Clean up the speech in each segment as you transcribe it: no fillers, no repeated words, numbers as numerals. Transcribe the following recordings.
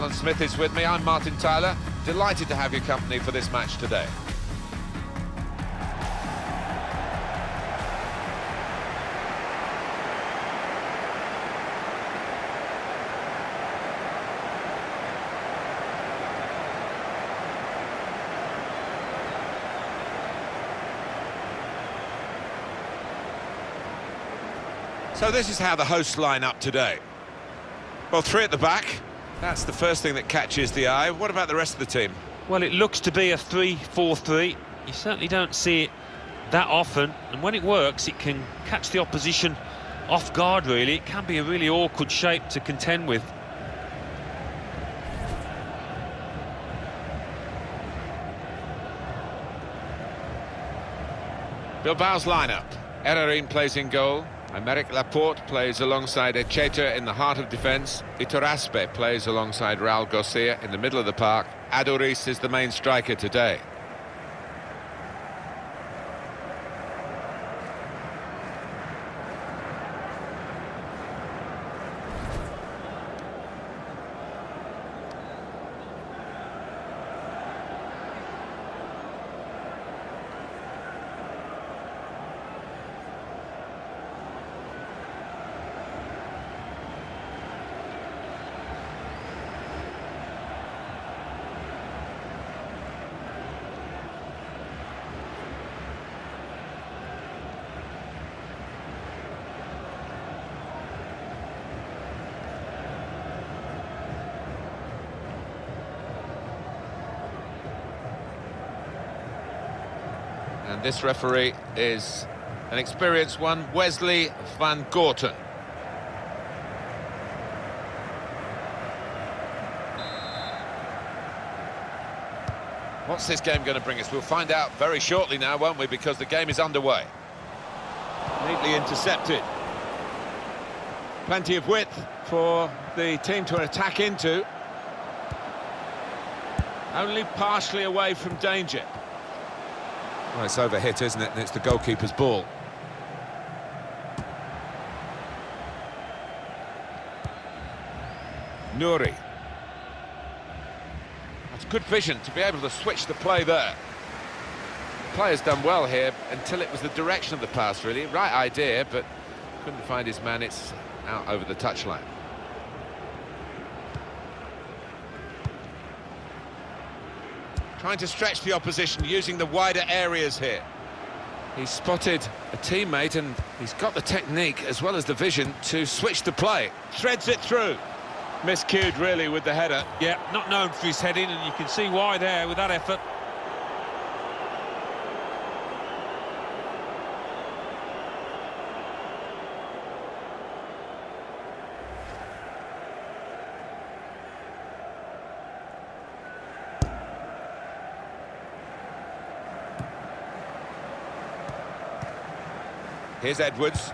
Alan Smith is with me. I'm Martin Tyler. Delighted to have your company for this match today. So this is how the hosts line up today. Well, three at the back. That's the first thing that catches the eye. What about the rest of the team? Well, it looks to be a 3-4-3. You certainly don't see it that often, and when it works, it can catch the opposition off guard, really. It can be a really awkward shape to contend with. Bilbao's lineup. Ererin plays in goal. Aymeric Laporte plays alongside Echeta in the heart of defence. Iturraspe plays alongside Raul Garcia in the middle of the park. Aduriz is the main striker today. And this referee is an experienced one, Wesley van Gorten. What's this game going to bring us? We'll find out very shortly now, won't we? Because the game is underway. Neatly intercepted. Plenty of width for the team to attack into. Only partially away from danger. Well, it's overhit, isn't it? And it's the goalkeeper's ball. Nouri. That's good vision to be able to switch the play there. The player's done well here until it was the direction of the pass, really. Right idea, but couldn't find his man. It's out over the touchline. Trying to stretch the opposition, using the wider areas here. He's spotted a teammate and he's got the technique as well as the vision to switch the play. Threads it through. Miscued, really, with the header. Yeah, not known for his heading, and you can see why there with that effort. Here's Edwards.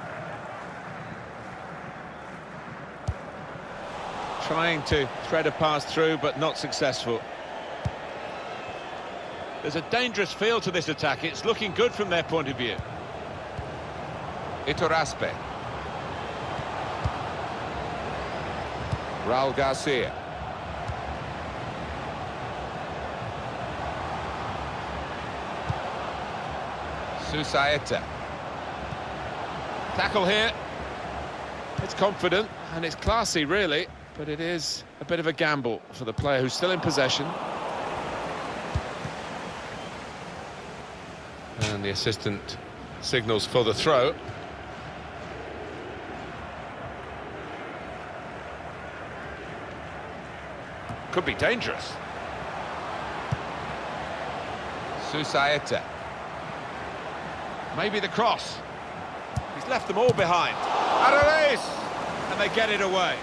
Trying to thread a pass through, but not successful. There's a dangerous feel to this attack. It's looking good from their point of view. Iturraspe. Raul Garcia. Susaeta. Tackle here. It's confident and it's classy, really, but it is a bit of a gamble for the player who's still in possession. And the assistant signals for the throw. Could be dangerous. Susaeta. Maybe the cross. He's left them all behind. Aduriz! And they get it away.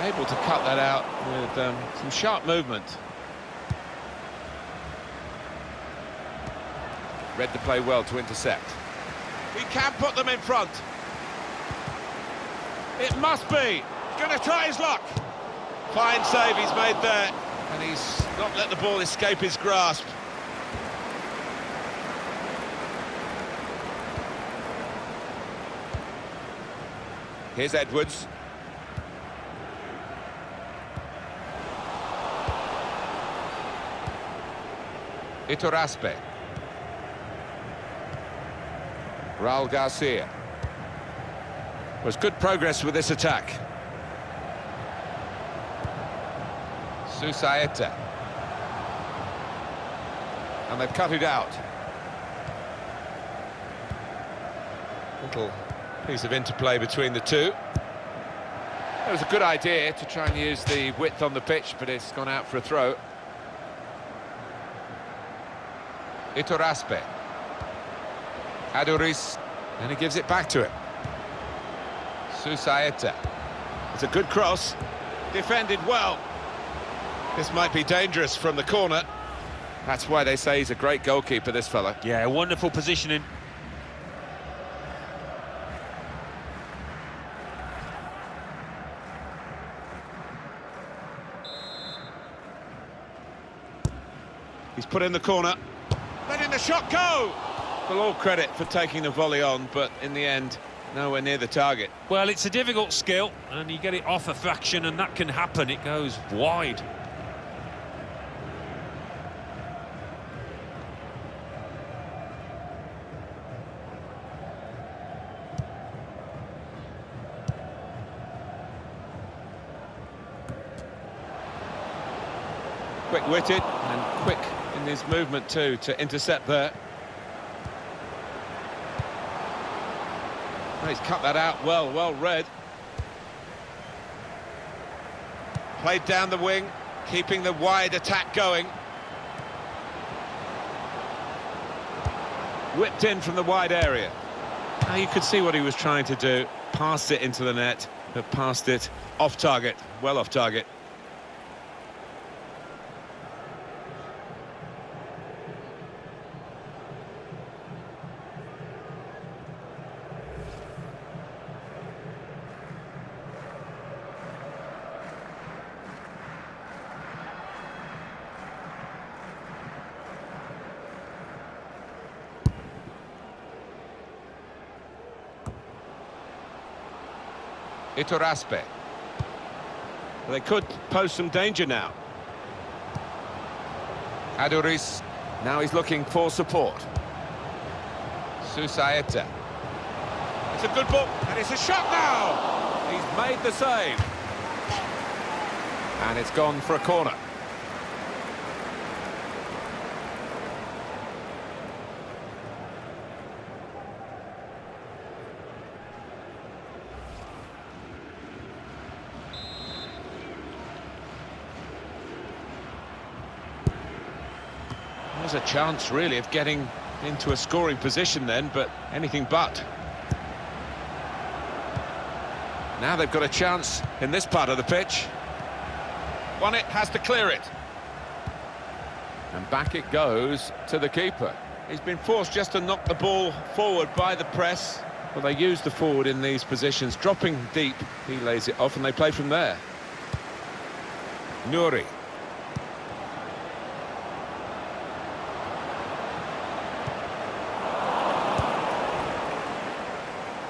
Able to cut that out with some sharp movement. Read the play well to intercept. He can put them in front. It must be. Going to try his luck. Fine save he's made there. And he's not let the ball escape his grasp. Here's Edwards. Iturraspe. Raul Garcia. Was good progress with this attack. Susaeta. And they've cut it out. Little piece of interplay between the two. It was a good idea to try and use the width on the pitch, but it's gone out for a throw. Iturraspe. Aduriz, and he gives it back to him. Susaeta. It's a good cross. Defended well. This might be dangerous from the corner. That's why they say he's a great goalkeeper, this fella. Yeah, wonderful positioning. He's put in the corner. Letting the shot go! Well, all credit for taking the volley on, but in the end, nowhere near the target. Well, it's a difficult skill, and you get it off a fraction, and that can happen. It goes wide. Quick-witted and quick in his movement too to intercept there. Oh, he's cut that out well read. Played down the wing, keeping the wide attack going. Whipped in from the wide area. Now you could see what he was trying to do. Passed it into the net, but passed it off target, well off target. Iturraspe. They could pose some danger now. Aduriz. Now he's looking for support. Susaeta. It's a good ball, and it's a shot now! He's made the save. And it's gone for a corner. There's a chance, really, of getting into a scoring position then, but anything but. Now they've got a chance in this part of the pitch. Won it, has to clear it. And back it goes to the keeper. He's been forced just to knock the ball forward by the press. Well, they use the forward in these positions, dropping deep. He lays it off and they play from there. Nouri.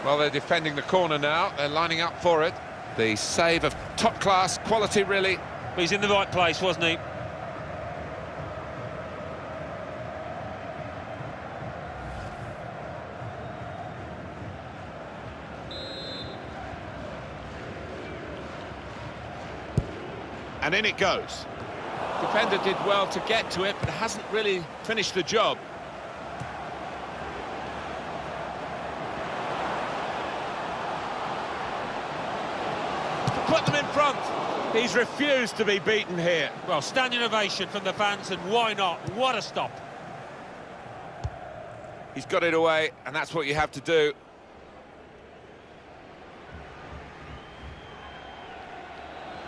Well, they're defending the corner now. They're lining up for it. The save of top-class quality, really. But he's in the right place, wasn't he? And in it goes. Defender did well to get to it, but hasn't really finished the job. Put them in front. He's refused to be beaten here. Well, standing ovation from the fans, and why not? What a stop. He's got it away, and that's what you have to do.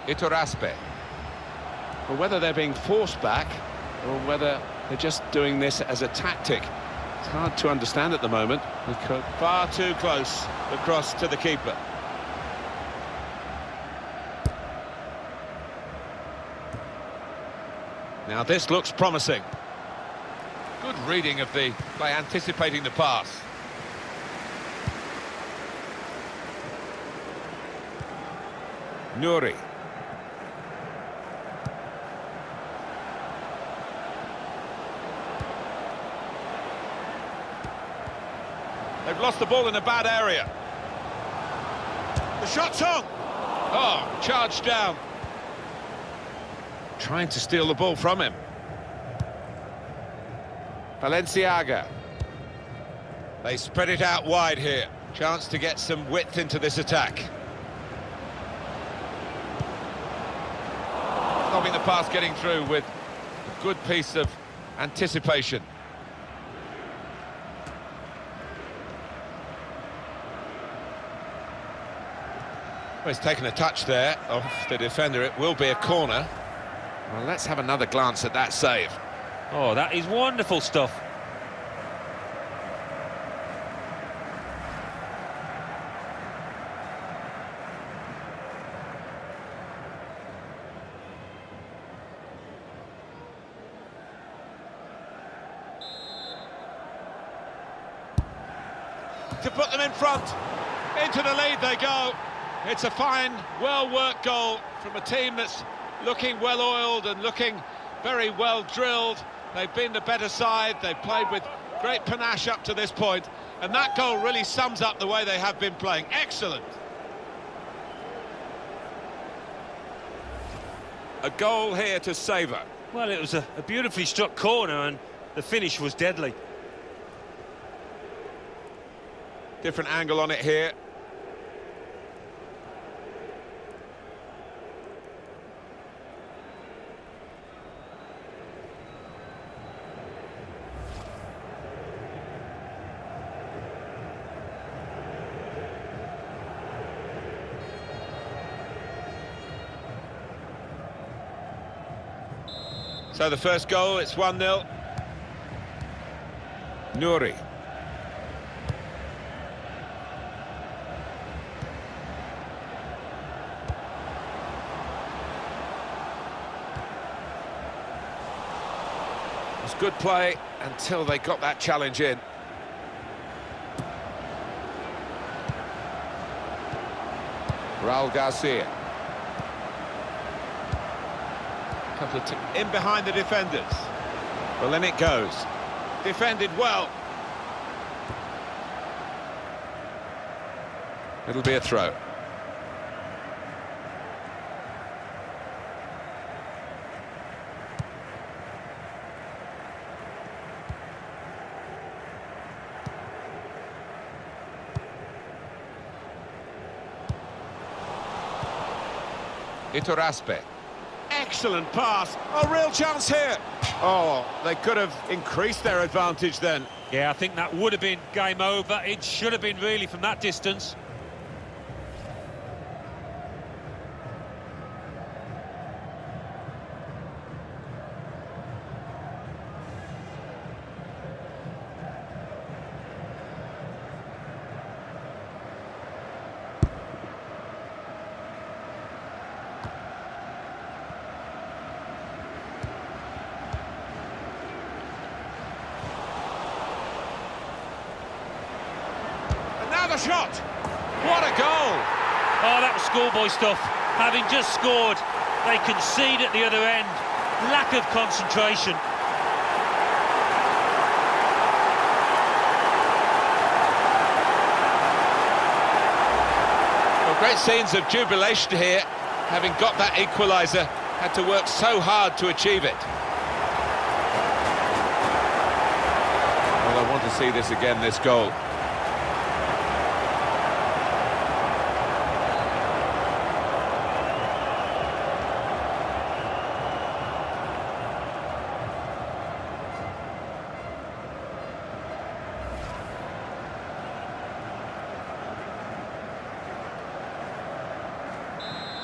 Iturraspe. Well, whether they're being forced back or whether they're just doing this as a tactic, it's hard to understand at the moment. Because far too close, the cross to the keeper. Now this looks promising. Good reading of the by anticipating the pass. Nouri. They've lost the ball in a bad area. The shot's on! Oh, charged down. Trying to steal the ball from him. Valenciaga. They spread it out wide here. Chance to get some width into this attack. Stopping the pass getting through with a good piece of anticipation. Well, he's taken a touch there off the defender. It will be a corner. Well, let's have another glance at that save. Oh, that is wonderful stuff. To put them in front. Into the lead they go. It's a fine, well-worked goal from a team that's looking well-oiled and looking very well-drilled. They've been the better side. They've played with great panache up to this point, and that goal really sums up the way they have been playing. Excellent. A goal here to savour. Well, it was a beautifully struck corner, and the finish was deadly. Different angle on it here. So the first goal, it's 1-0. Nouri. It was good play until they got that challenge in. Raul Garcia. Couple of in behind the defenders. Well, then it goes. Defended well. It'll be a throw. Iturraspe. Excellent pass. A real chance here. Oh, they could have increased their advantage then. Yeah, I think that would have been game over. It should have been really from that distance. The shot. What a goal! Oh, that was schoolboy stuff. Having just scored, they concede at the other end. Lack of concentration. Well, great scenes of jubilation here. Having got that equaliser, had to work so hard to achieve it. Well, I want to see this again, this goal.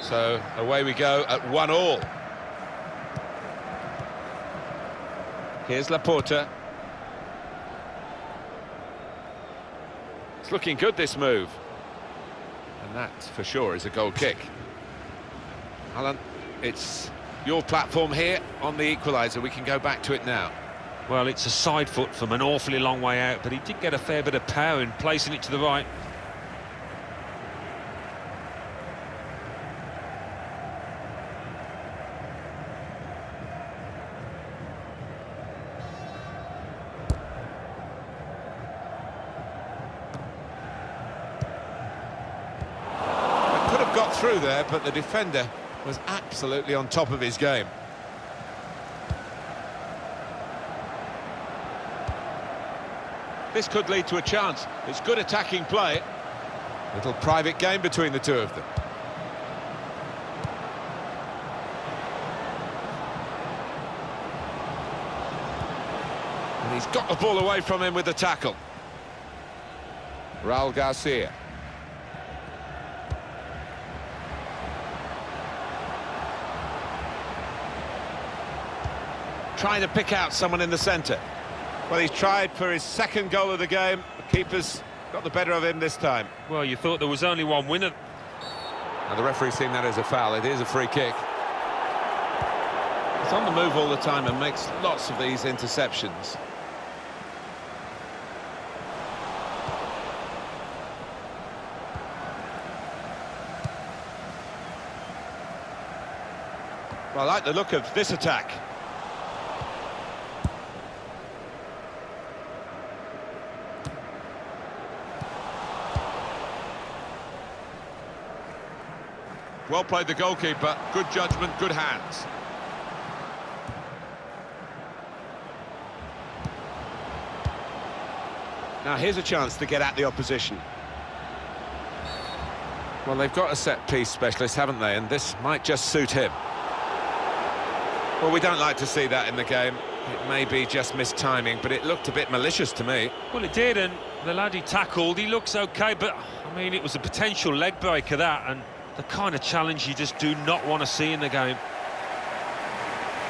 So away we go at 1-1. Here's Laporta. It's looking good, this move. And that, for sure, is a goal kick. Alan, it's your platform here on the equaliser. We can go back to it now. Well, it's a side foot from an awfully long way out, but he did get a fair bit of power in placing it to the right. through there, but the defender was absolutely on top of his game. This could lead to a chance. It's good attacking play. Little private game between the two of them. And he's got the ball away from him with the tackle. Raul Garcia. Trying to pick out someone in the centre. Well, he's tried for his second goal of the game. The keeper's got the better of him this time. Well, you thought there was only one winner. And the referee's seen that as a foul. It is a free kick. He's on the move all the time and makes lots of these interceptions. Well, I like the look of this attack. Well played, the goalkeeper. Good judgment, good hands. Now here's a chance to get at the opposition. Well, they've got a set-piece specialist, haven't they? And this might just suit him. Well, we don't like to see that in the game. It may be just missed timing, but it looked a bit malicious to me. Well, it did, and the lad he tackled, he looks okay, but, I mean, it was a potential leg breaker, that, and the kind of challenge you just do not want to see in the game.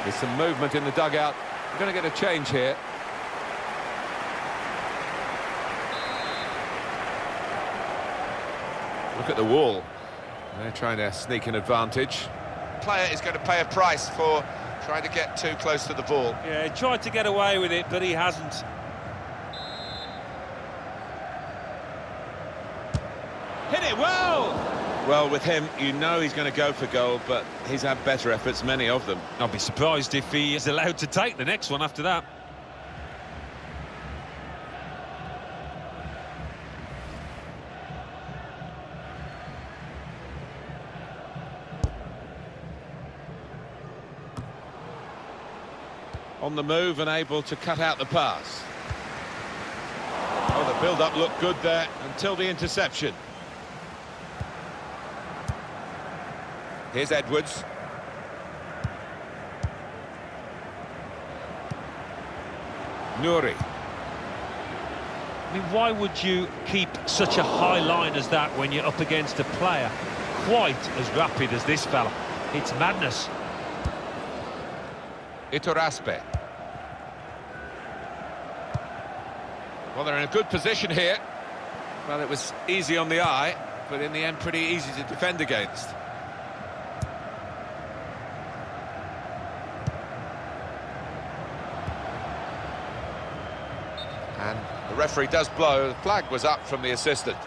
There's some movement in the dugout. We're going to get a change here. Look at the wall. They're trying to sneak an advantage. Player is going to pay a price for trying to get too close to the ball. Yeah, he tried to get away with it, but he hasn't. Hit it well! Well, with him, you know he's going to go for goal, but he's had better efforts, many of them. I'll be surprised if he is allowed to take the next one after that. On the move and able to cut out the pass. Oh, the build-up looked good there until the interception. Here's Edwards. Nouri. I mean, why would you keep such a high line as that when you're up against a player quite as rapid as this fella? It's madness. Iturraspe. Well, they're in a good position here. Well, it was easy on the eye, but in the end pretty easy to defend against. And the referee does blow. The flag was up from the assistant.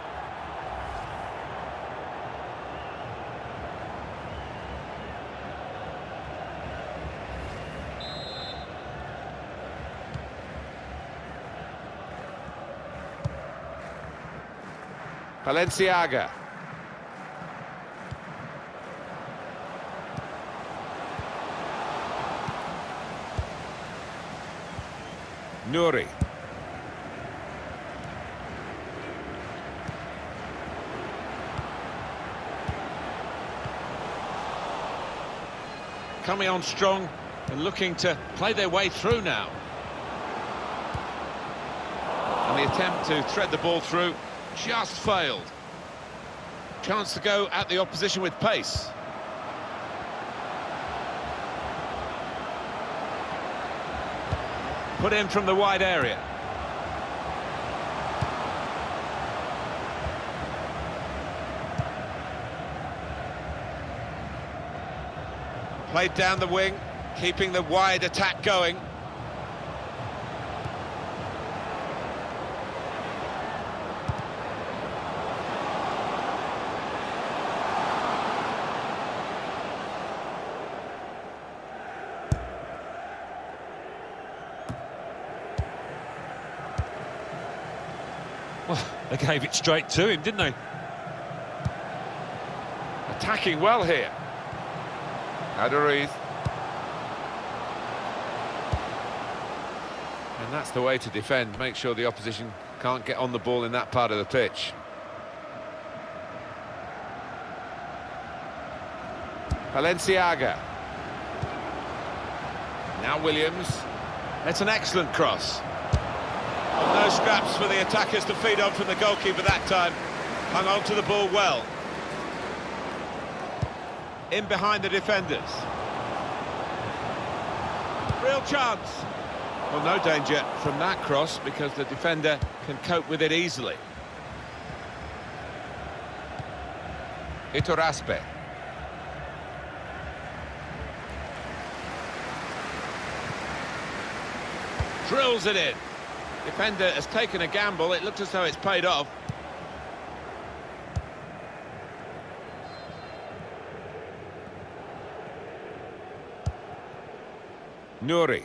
Balenciaga. Nouri. Coming on strong and looking to play their way through now. And the attempt to thread the ball through just failed. Chance to go at the opposition with pace. Put in from the wide area. Played down the wing, keeping the wide attack going. Well, they gave it straight to him, didn't they? A attacking well here. Aduriz. And that's the way to defend. Make sure the opposition can't get on the ball in that part of the pitch. Valenciaga. Now Williams. It's an excellent cross. Well, no scraps for the attackers to feed on from the goalkeeper that time. Hung on to the ball well. In behind the defenders. Real chance. Well, no danger from that cross because the defender can cope with it easily. Iturraspe. Drills it in. Defender has taken a gamble. It looked as though it's paid off. Nouri.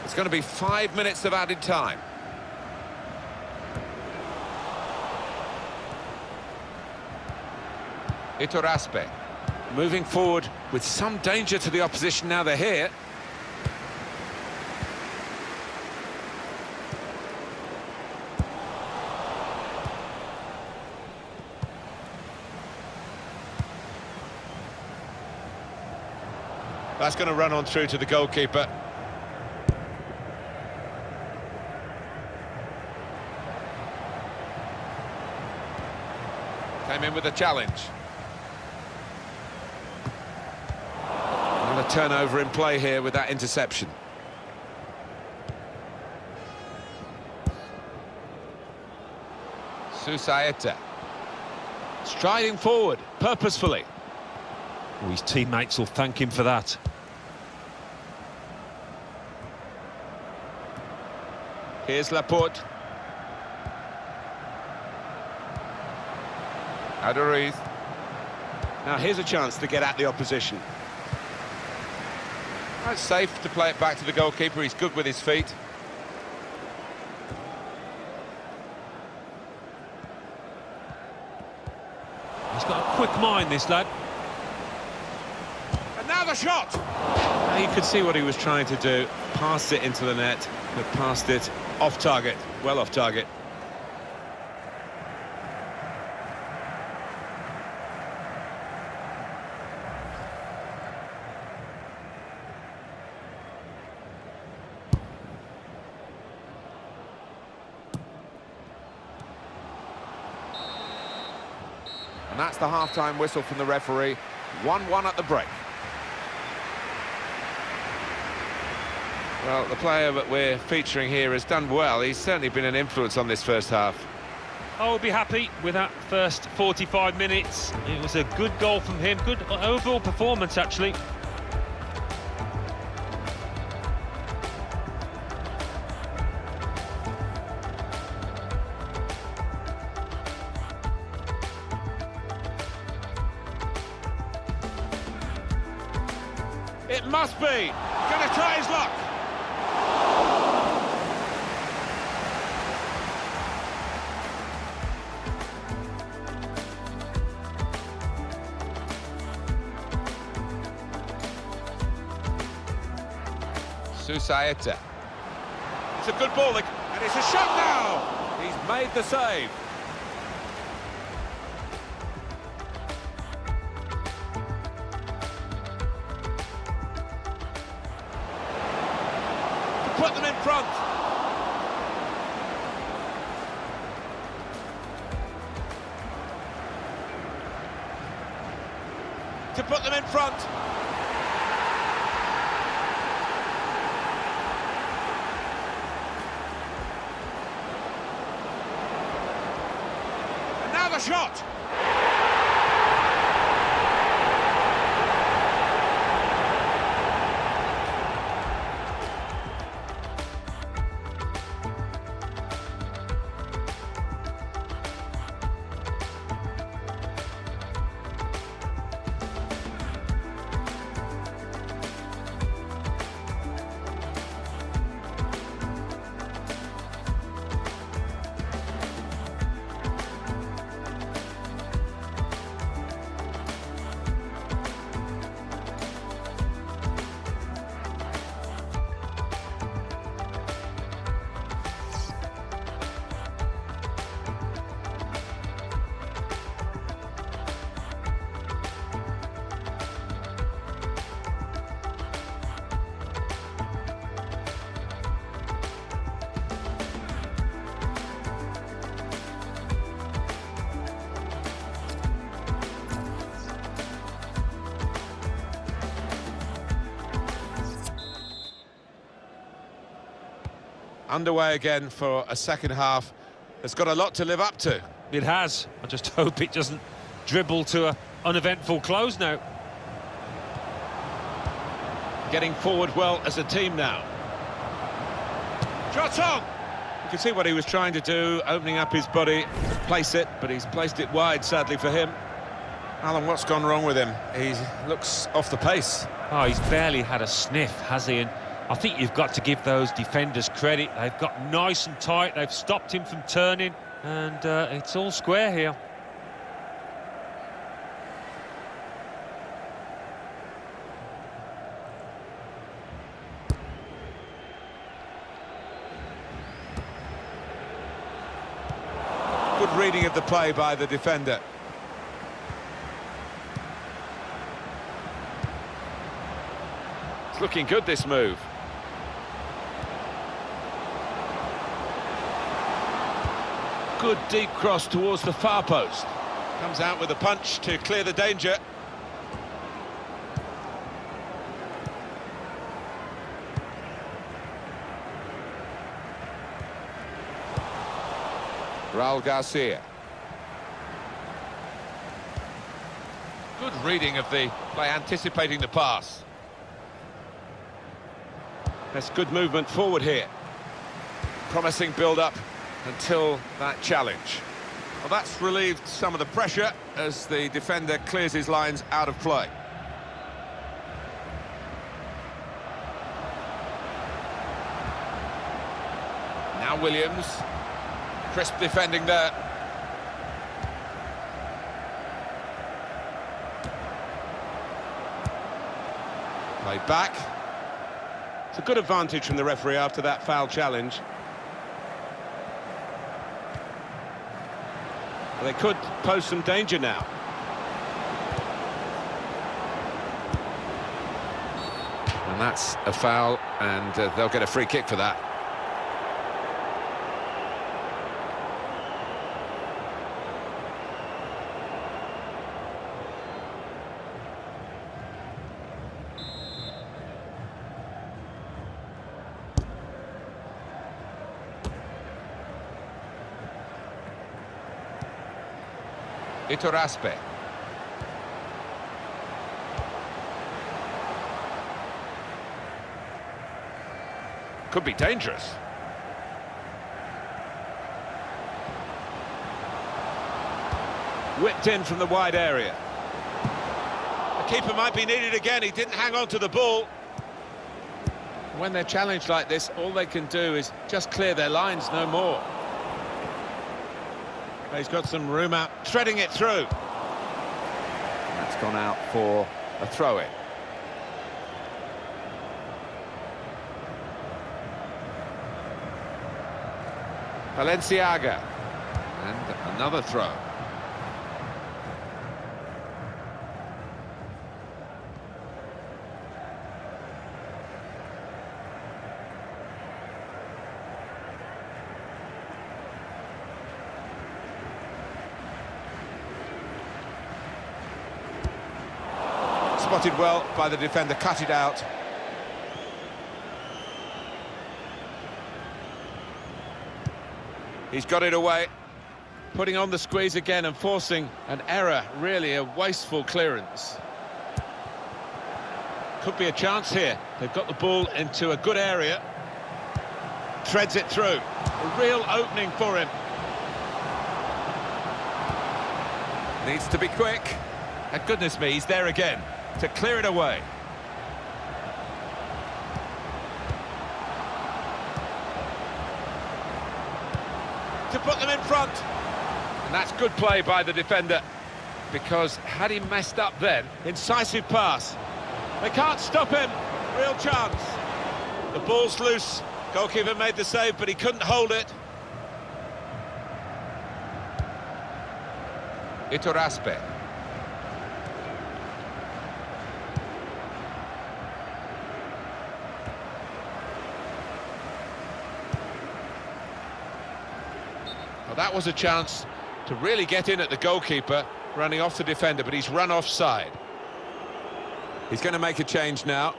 It's going to be 5 minutes of added time. Iturraspe. Moving forward with some danger to the opposition now they're here. That's going to run on through to the goalkeeper. Came in with a challenge. Another turnover in play here with that interception. Susaeta. Striding forward, purposefully. Oh, his teammates will thank him for that. Here's Laporte. Aduriz. Now here's a chance to get at the opposition. It's safe to play it back to the goalkeeper. He's good with his feet. He's got a quick mind, this lad. And now the shot! Now you could see what he was trying to do. Pass it into the net, but passed it off target. Well off target. And that's the half-time whistle from the referee. 1-1 at the break. Well, the player that we're featuring here has done well. He's certainly been an influence on this first half. I will be happy with that first 45 minutes. It was a good goal from him. Good overall performance, actually. It must be. Going to try his luck. Susaeta. It's a good ball, and it's a shot now. He's made the save. To put them in front. To put them in front. The shot. underway again for a second half. It's got a lot to live up to. It has. I just hope it doesn't dribble to an uneventful close now. Getting forward well as a team now. Shot on! You can see what he was trying to do, opening up his body to place it, but he's placed it wide, sadly for him. Alan, what's gone wrong with him? He looks off the pace. Oh, he's barely had a sniff, has he? And I think you've got to give those defenders credit. They've got nice and tight, they've stopped him from turning, and it's all square here. Good reading of the play by the defender. It's looking good, this move. Good deep cross towards the far post. Comes out with a punch to clear the danger. Raul Garcia. Good reading of the play, anticipating the pass. That's good movement forward here. Promising build-up until that challenge. Well, that's relieved some of the pressure as the defender clears his lines out of play. Now Williams. Crisp defending there. Play back. It's a good advantage from the referee after that foul challenge. Well, they could pose some danger now. And that's a foul, and they'll get a free kick for that. Iturraspe. Could be dangerous. Whipped in from the wide area. The keeper might be needed again. He didn't hang on to the ball. When they're challenged like this, all they can do is just clear their lines, no more. He's got some room out, threading it through. That's gone out for a throw-in. Valenciaga. And another throw. Spotted well by the defender, cut it out. He's got it away, putting on the squeeze again and forcing an error, really a wasteful clearance. Could be a chance here. They've got the ball into a good area. Threads it through. A real opening for him. Needs to be quick. And goodness me, he's there again to clear it away. To put them in front. And that's good play by the defender, because had he messed up then, incisive pass. They can't stop him. Real chance. The ball's loose. Goalkeeper made the save, but he couldn't hold it. Iturraspe. Well, that was a chance to really get in at the goalkeeper, running off the defender, but he's run offside. He's going to make a change now.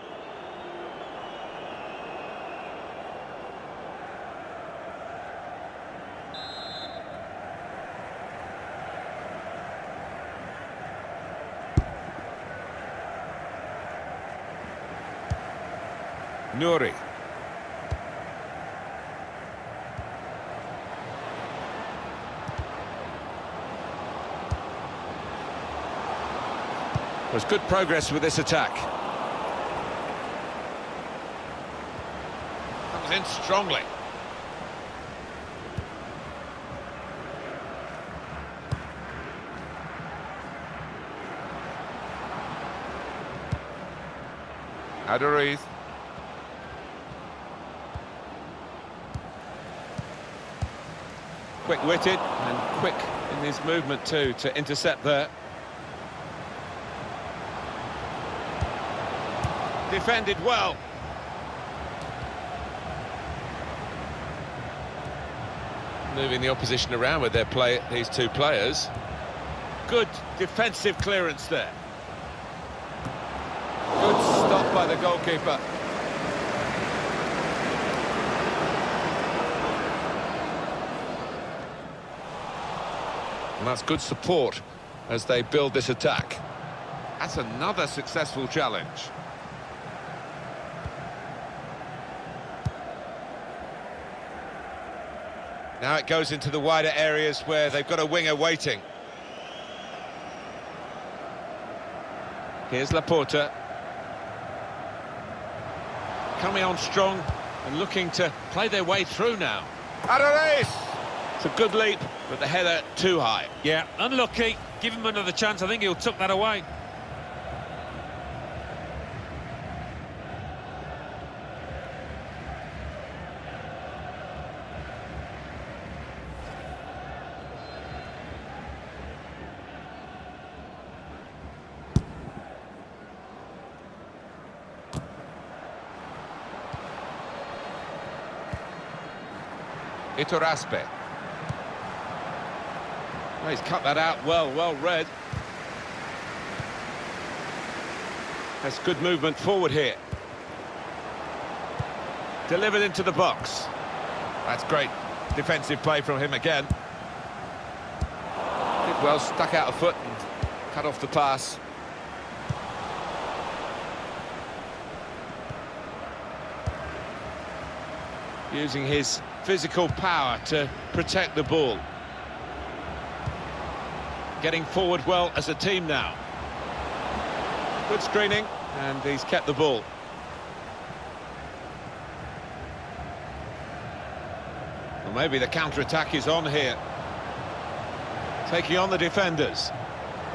Nouri. There's good progress with this attack. Comes in strongly. Aduriz. Quick-witted and quick in his movement too to intercept there. Defended well. Moving the opposition around with these two players. Good defensive clearance there. Good stop by the goalkeeper. And that's good support as they build this attack. That's another successful challenge. Now it goes into the wider areas where they've got a winger waiting. Here's Laporta. Coming on strong and looking to play their way through now. Aduriz! It's a good leap, but the header too high. Yeah, unlucky. Give him another chance. I think he'll tuck that away. Iturraspe. Well, he's cut that out well read. That's good movement forward here. Delivered into the box. That's great defensive play from him again. Did well, stuck out a foot and cut off the pass. Using his physical power to protect the ball. Getting forward well as a team now. Good screening, and he's kept the ball. Well, maybe the counter-attack is on here. Taking on the defenders.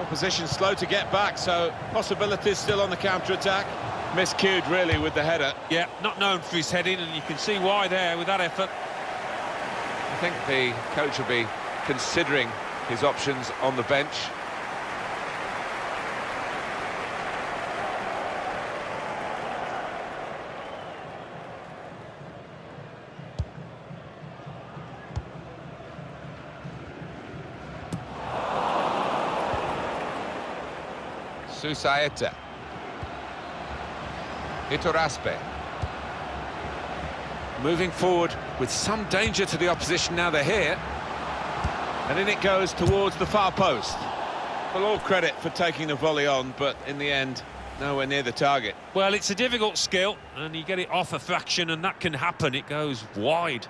Opposition slow to get back, so possibilities still on the counter-attack. Miscued, really, with the header. Yeah, not known for his heading, and you can see why there with that effort. I think the coach will be considering his options on the bench. Susaeta. Iturraspe. Moving forward with some danger to the opposition now they're here. And in it goes towards the far post. Well, all credit for taking the volley on, but in the end, nowhere near the target. Well, it's a difficult skill, and you get it off a fraction, and that can happen. It goes wide.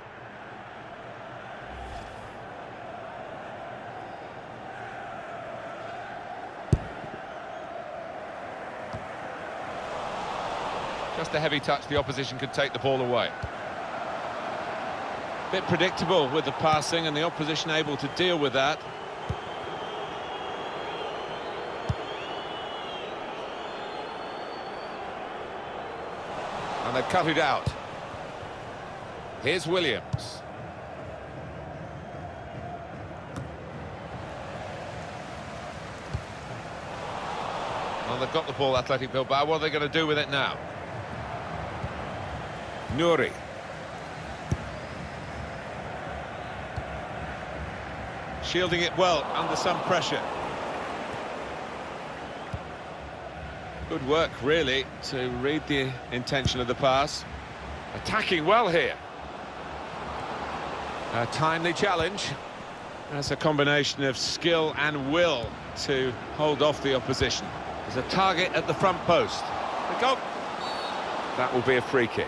Just a heavy touch, the opposition could take the ball away. Bit predictable with the passing, and the opposition able to deal with that. And they've cut it out. Here's Williams. Well, they've got the ball, Athletic Bilbao. What are they going to do with it now? Nouri. Shielding it well under some pressure. Good work, really, to read the intention of the pass. Attacking well here. A timely challenge. That's a combination of skill and will to hold off the opposition. There's a target at the front post. The goal. That will be a free kick.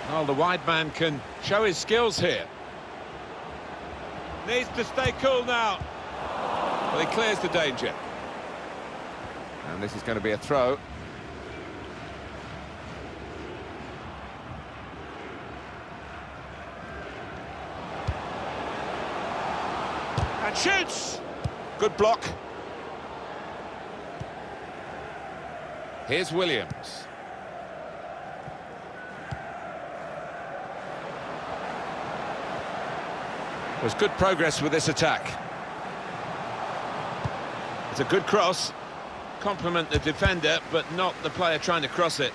Well, the wide man can show his skills here. Needs to stay cool now. Well, he clears the danger. And this is going to be a throw. And shoots! Good block. Here's Williams. There's good progress with this attack. It's a good cross. Compliment the defender, but not the player trying to cross it.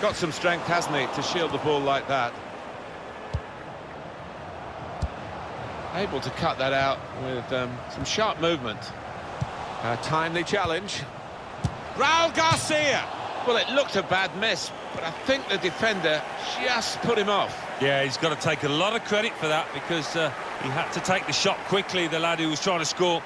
Got some strength, hasn't he, to shield the ball like that. Able to cut that out with some sharp movement. A timely challenge. Raul Garcia! Well, it looked a bad miss, but I think the defender just put him off. Yeah, he's got to take a lot of credit for that because he had to take the shot quickly, the lad who was trying to score.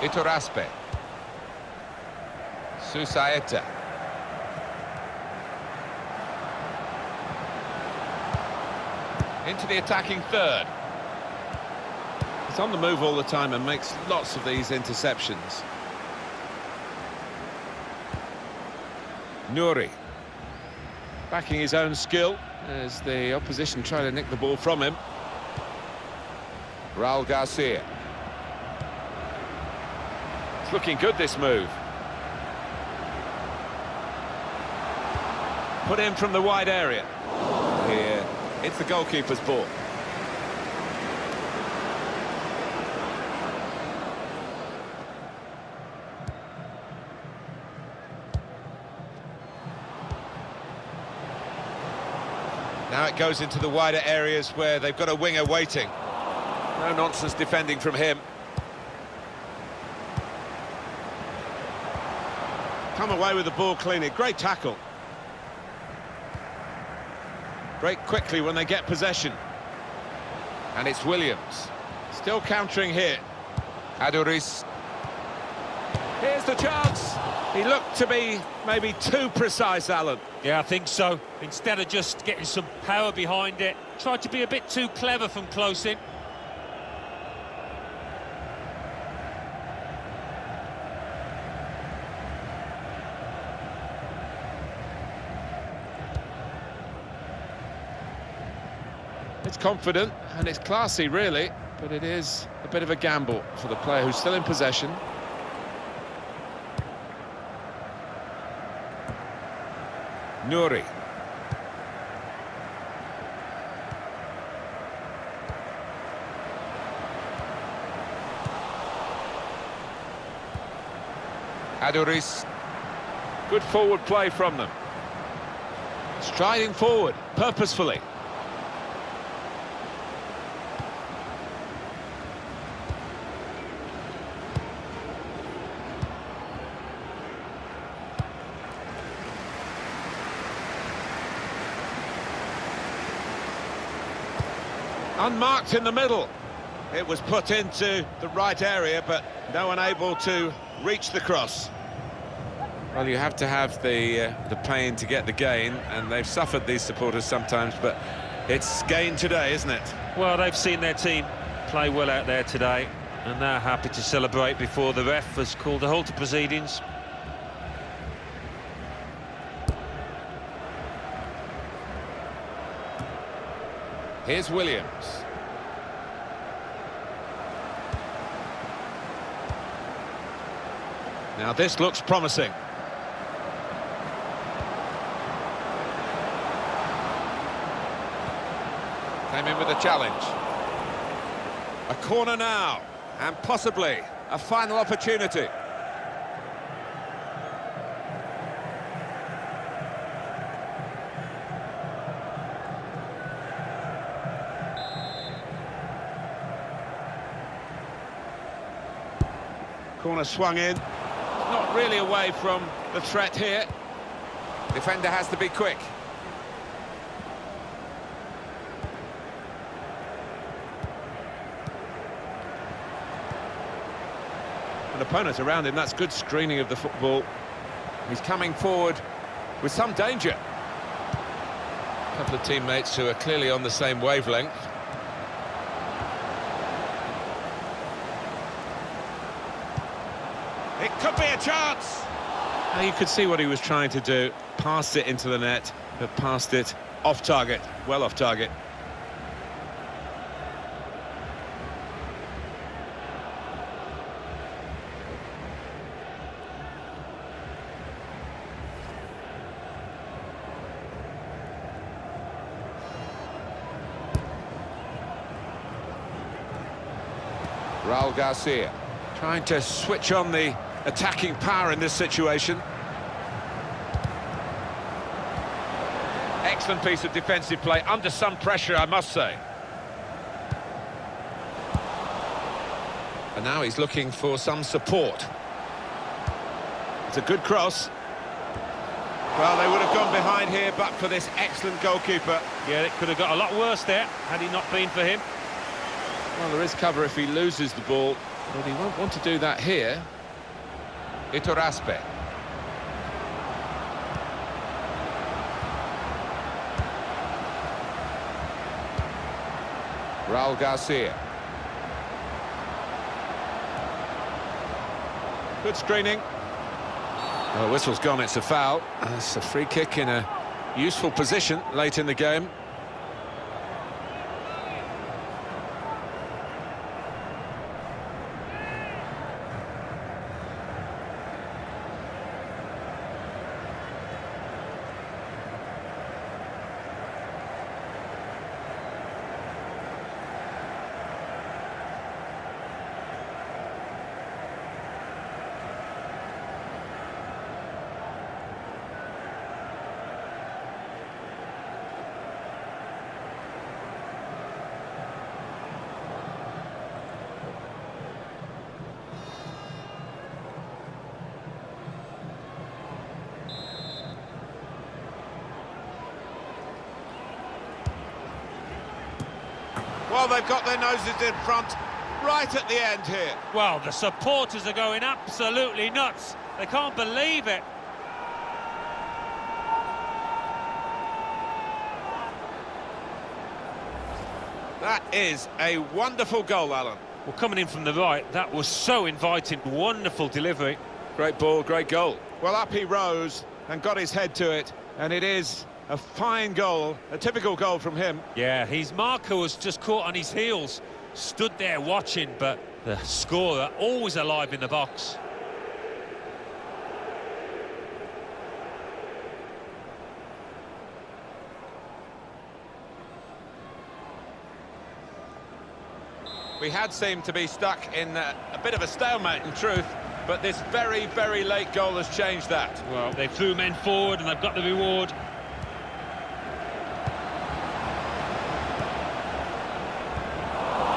Iturraspe. Susaeta. Into the attacking third. He's on the move all the time and makes lots of these interceptions. Nuri. Backing his own skill as the opposition try to nick the ball from him. Raul Garcia. It's looking good, this move. Put in from the wide area. Here, it's the goalkeeper's ball. Now it goes into the wider areas where they've got a winger waiting. No nonsense defending from him. Come away with the ball cleanly. Great tackle. Break quickly when they get possession. And it's Williams. Still countering here. Aduris. Here's the chance. He looked to be maybe too precise, Alan. Yeah, I think so. Instead of just getting some power behind it, tried to be a bit too clever from close in. It's confident and it's classy, really, but it is a bit of a gamble for the player who's still in possession. Nuri. Aduris. Good forward play from them. Striding forward, purposefully. Unmarked in the middle. It was put into the right area, but no one able to reach the cross. Well, you have to have the pain to get the gain, and they've suffered, these supporters, sometimes, but it's gain today, isn't it? Well, they've seen their team play well out there today, and they're happy to celebrate before the ref has called a halt to proceedings. Here's Williams. Now this looks promising. Came in with a challenge. A corner now, and possibly a final opportunity. Corner swung in, not really away from the threat here. Defender has to be quick. An opponent around him, that's good screening of the football. He's coming forward with some danger. A couple of teammates who are clearly on the same wavelength. It could be a chance! Now you could see what he was trying to do. Passed it into the net, but passed it off target, well off target. Raul Garcia. Trying to switch on the attacking power in this situation. Excellent piece of defensive play, under some pressure, I must say. And now he's looking for some support. It's a good cross. Well, they would have gone behind here, but for this excellent goalkeeper. Yeah, it could have got a lot worse there, had he not been for him. Well, there is cover if he loses the ball, but he won't want to do that here. Iturraspe. Raul Garcia. Good screening. Well, whistle's gone, it's a foul. It's a free kick in a useful position late in the game. Well, they've got their noses in front right at the end here. Well, the supporters are going absolutely nuts. They can't believe it. That is a wonderful goal, Alan. Well, coming in from the right, that was so inviting. Wonderful delivery. Great ball, great goal. Well, up he rose and got his head to it, and it is a fine goal, a typical goal from him. Yeah, his marker was just caught on his heels, stood there watching, but the scorer always alive in the box. We had seemed to be stuck in a bit of a stalemate, in truth, but this very, very late goal has changed that. Well, they threw men forward and they've got the reward.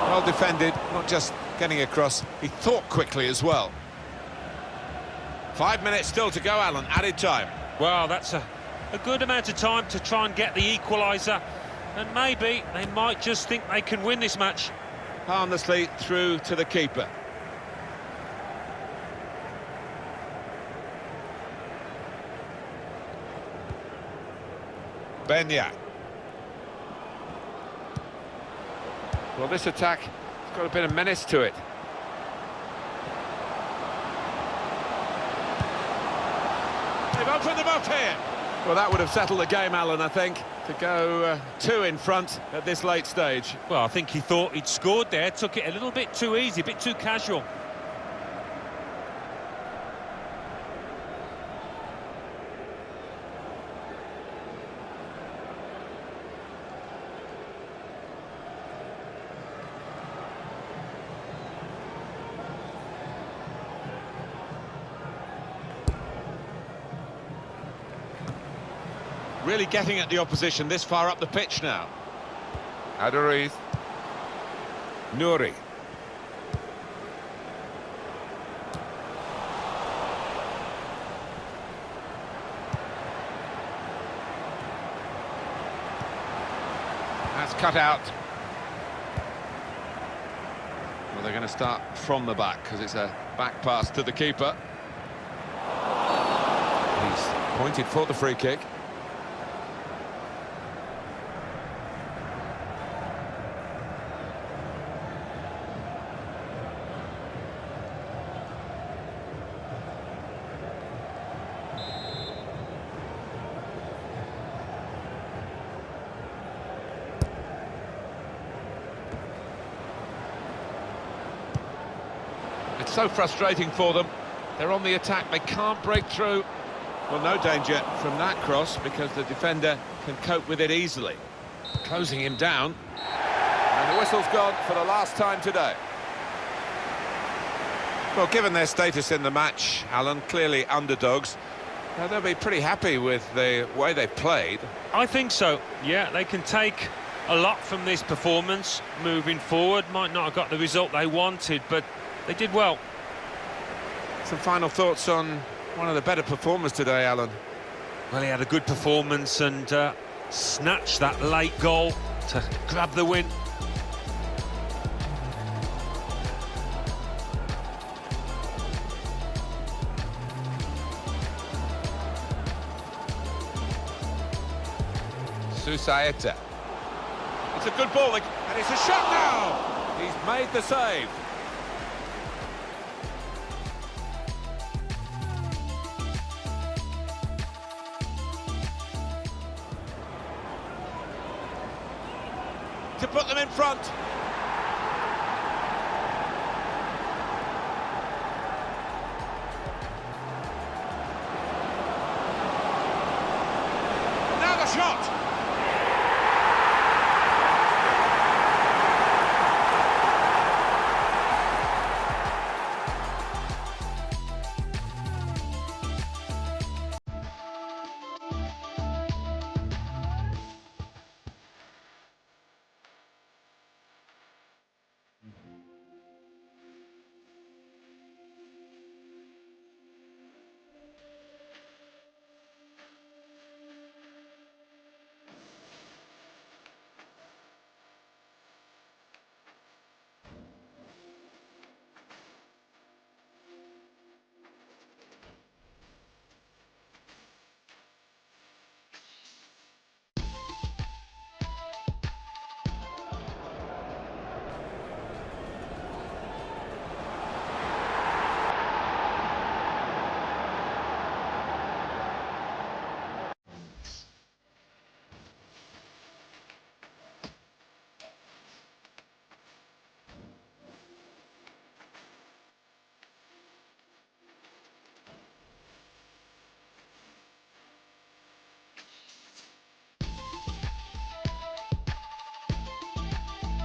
Well defended, not just getting across, he thought quickly as well. 5 minutes still to go, Alan, added time. Well, that's a good amount of time to try and get the equaliser, and maybe they might just think they can win this match. Harmlessly through to the keeper. Benya. Well, this attack has got a bit of menace to it. They've opened them up here. Well, that would have settled the game, Alan, I think, to go two in front at this late stage. Well, I think he thought he'd scored there, took it a little bit too easy, a bit too casual. really getting at the opposition this far up the pitch now. Aduriz. Nouri. That's cut out. Well, they're going to start from the back because it's a back pass to the keeper. He's pointed for the free kick. It's so frustrating for them. They're on the attack, they can't break through. Well, no danger from that cross because the defender can cope with it easily. Closing him down. And the whistle's gone for the last time today. Well, given their status in the match, Alan, clearly underdogs, they'll be pretty happy with the way they played. I think so. Yeah, they can take a lot from this performance moving forward. Might not have got the result they wanted, but they did well. Some final thoughts on one of the better performers today, Alan? Well, he had a good performance and snatched that late goal to grab the win. Susaeta. It's a good ball, and it's a shot now! He's made the save. To put them in front. Now the shot!